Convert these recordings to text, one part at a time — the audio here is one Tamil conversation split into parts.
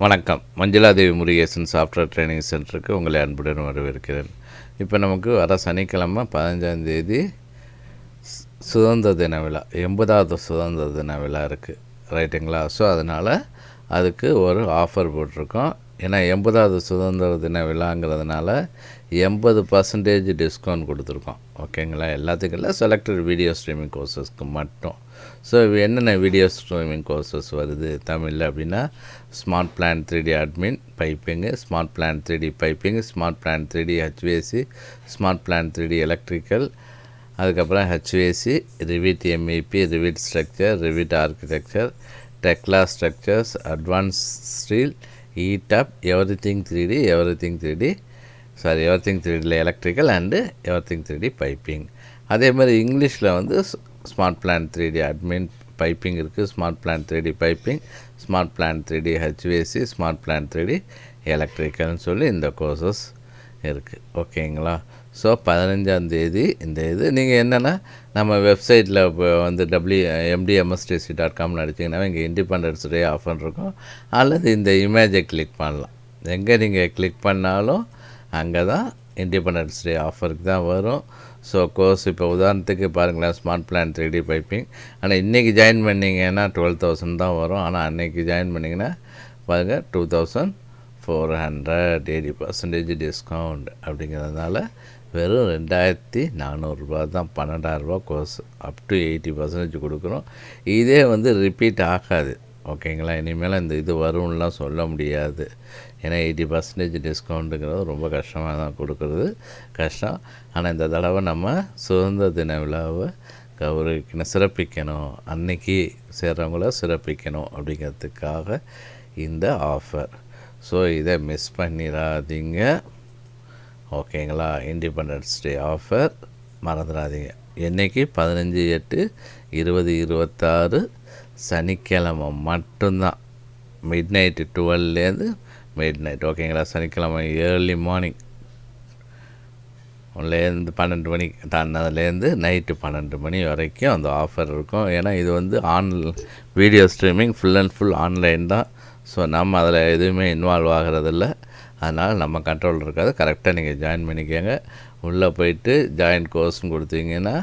வணக்கம். மஞ்சுளாதேவி முருகேசன் சாஃப்ட்வேர் ட்ரைனிங் சென்டருக்கு உங்களை அன்புடன் வரவேற்கிறேன். இப்போ நமக்கு வர சனிக்கிழமை 15ஆம் தேதி சுதந்திர தின விழா, 80வது சுதந்திர தின விழா இருக்குது, ரைட்டுங்களா? ஸோ அதனால் அதுக்கு ஒரு ஆஃபர் போட்டிருக்கோம். ஏன்னா 80வது சுதந்திர தின விழாங்கிறதுனால 80% டிஸ்கவுண்ட் கொடுத்துருக்கோம். ஓகேங்களா? எல்லாத்துக்கும் இல்லை, செலக்டட் வீடியோ ஸ்ட்ரீமிங் கோர்சஸ்க்கு மட்டும். ஸோ என்னென்ன வீடியோ ஸ்ட்ரீமிங் கோர்சஸ் வருது தமிழில் அப்படின்னா, smart plan 3D admin piping, smart plan 3D piping, smart plan 3D HVAC, smart plan 3D electrical, அதுக்கப்புறம் HVAC, Revit MEP, Revit structure, Revit architecture, Tekla structures, advance steel, ETAP, everything 3D, everything 3Dயில் electrical and everything 3D piping. அதே மாதிரி இங்கிலீஷில் வந்து smart plan 3D admin piping இருக்குது, smart plan 3D piping, smart plan 3D HVAC, smart plan 3D எலக்ட்ரிக்கல்னு சொல்லி இந்த கோர்சஸ் இருக்குது. ஓகேங்களா? ஸோ 15ஆம் தேதி இந்த நீங்கள் என்னென்னா நம்ம வெப்சைட்டில் இப்போ வந்து mdmstc.comனு அடிச்சிங்கன்னா இங்கே இண்டிபெண்டன்ஸ் டே ஆஃபர் இருக்கும், அல்லது இந்த இமேஜை கிளிக் பண்ணலாம். எங்கே நீங்கள் கிளிக் பண்ணாலும் அங்கே தான் இண்டிபெண்டன்ஸ் டே ஆஃபருக்கு தான் வரும். ஸோ கோர்ஸ் இப்போ உதாரணத்துக்கு பாருங்களேன், ஸ்மார்ட் பிளான் 3D பைப்பிங், ஆனால் இன்றைக்கி ஜாயின் பண்ணிங்கன்னா 12,000 தான் வரும். ஆனால் அன்றைக்கி ஜாயின் பண்ணிங்கன்னா பாருங்கள் 2,400, 80% டிஸ்கவுண்ட் அப்படிங்கிறதுனால வெறும் 2,400 தான், 12,000 கோர்ஸ், அப் டு 80% கொடுக்குறோம். இதே வந்து ரிப்பீட் ஆகாது. ஓகேங்களா? இனிமேல் இந்த இது வரும்லாம் சொல்ல முடியாது. ஏன்னா 80% டிஸ்கவுண்ட்டுங்கிறது ரொம்ப கஷ்டமாக தான் கொடுக்குறது, கஷ்டம். ஆனால் இந்த தடவை நம்ம சுதந்திர தின விழாவை கௌரவிக்கணும், சிறப்பிக்கணும், அன்னைக்கு சேர்றவங்கள சிறப்பிக்கணும் அப்படிங்கிறதுக்காக இந்த ஆஃபர். ஸோ இதை மிஸ் பண்ணிடாதீங்க. ஓகேங்களா? இண்டிபெண்டன்ஸ் டே ஆஃபர் மறந்துடாதீங்க. என்றைக்கு? 15/8/2026 சனிக்கிழமை மட்டும்தான், மிட் நைட்டு 12லேருந்து மிட் நைட். ஓகேங்களா? சனிக்கிழமை ஏர்லி மார்னிங் ஒன்லேருந்து 12 மணி தாண்டதுலேருந்து நைட்டு 12 மணி வரைக்கும் அந்த ஆஃபர் இருக்கும். ஏன்னா இது வந்து video streaming full and full online தான். ஸோ நம்ம அதில் எதுவுமே இன்வால்வ் ஆகிறதில்ல, அதனால் நம்ம கண்ட்ரோல் இருக்காது. கரெக்டாக நீங்கள் ஜாயின் பண்ணிக்கோங்க. உள்ளே போயிட்டு ஜாயின் கோர்ஸ்னு கொடுத்தீங்கன்னா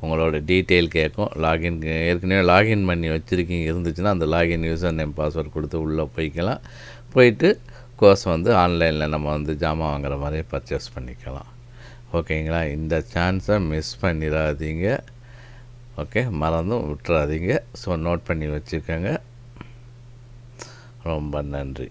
உங்களோட டீட்டெயில் கேட்கும். லாகின் ஏற்கனவே லாகின் பண்ணி வச்சுருக்கீங்க இருந்துச்சுன்னா அந்த லாகின் யூசர் நேம் பாஸ்வேர்ட் கொடுத்து உள்ளே போய்க்கலாம். போயிட்டு கோர்ஸ் வந்து ஆன்லைனில் நம்ம வந்து ஜாமான் வாங்குற மாதிரி பர்ச்சேஸ் பண்ணிக்கலாம். ஓகேங்களா? இந்த சான்ஸை மிஸ் பண்ணிடாதீங்க. ஓகே, மறந்தும் விட்டுறாதீங்க. ஸோ நோட் பண்ணி வச்சுக்கோங்க. ரொம்ப நன்றி.